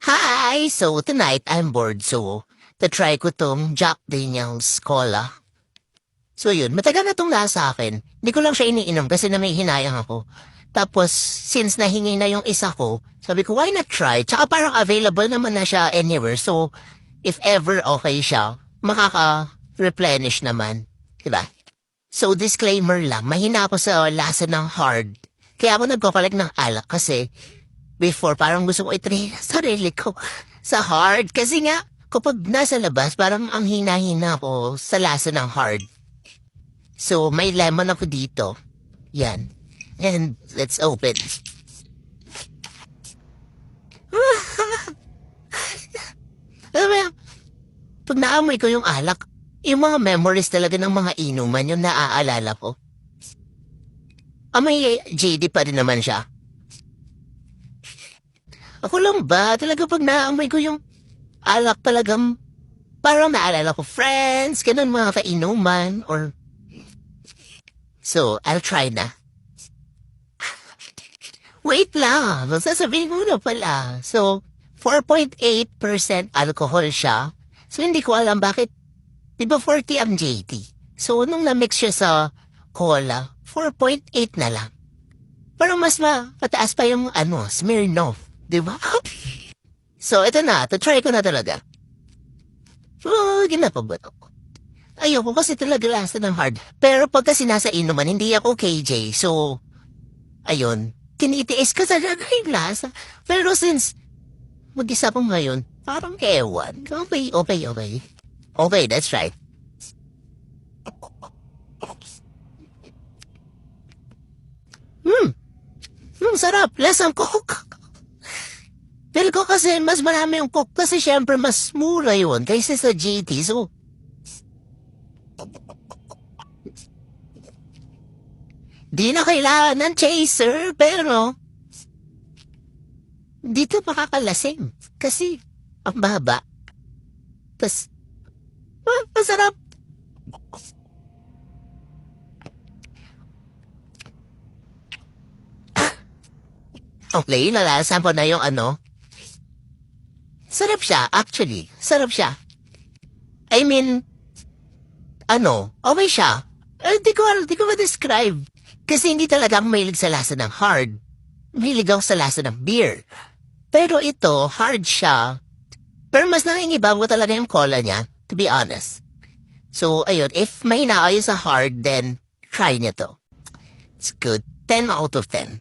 Hi! So, tonight, I'm bored. So, try ko tong Jack Daniels Cola. So, yun. Matagal na tong nasa akin. Hindi ko lang siya iniinom kasi na may hinayang ako. Tapos, since nahingi na yung isa ko, sabi ko, why not try? Tsaka parang available naman na siya anywhere. So, if ever okay siya, makaka-replenish naman. Diba? So, disclaimer lang. Mahina ako sa lasa ng hard. Kaya ako nagpapalag ng alak kasi before, parang gusto ko i-train sarili ko sa hard. Kasi nga, kapag nasa labas, parang ang hina-hina ko sa lasa ng hard. So, may lemon ako dito. Yan. And let's open. Alam mo yan, pag naamoy ko yung alak, yung mga memories talaga ng mga inuman yung naaalala ko. May JD pa rin naman siya. Ako lang ba? Talaga pag naamoy ko yung alak talagang parang naalala ko friends, ganun mga kainuman, or... So, I'll try na. Wait lang, sasabihin ko na pala. So, 4.8% alcohol siya. So, hindi ko alam bakit, di ba 40 ang JT? So, nung na-mix siya sa cola, 4.8 na lang. Pero mas mataas pa yung Smirnoff. Di ba? So, ito na. Try ko na talaga. Oh, ginapabot ako. Ayoko kasi talaga lasa ng hard. Pero pagka sinasa inuman, hindi ako KJ. So, ayun. Tinitiis ko talaga yung lasa. Pero since mag-isa ko ngayon, parang ewan. Okay. Okay, that's right. Sarap. Lasang Coke. Feel ko kasi mas marami yung Coke kasi syempre mas mura yun kaysa sa GT. So, di na kailangan ng chaser pero dito makakalasing kasi ang baba. Tas, masarap. Okay, nalasan ko na yung Sarap siya, actually. Sarap siya. I mean, okay siya. Di ko ma-describe. Kasi hindi talaga ako mahilig sa lasa ng hard. Mahilig ako sa lasa ng beer. Pero ito, hard siya. Pero mas nangingibaw ko talaga yung cola niya, to be honest. So, ayun, if may naayon sa hard, then try niyo to. It's good. 10 out of 10.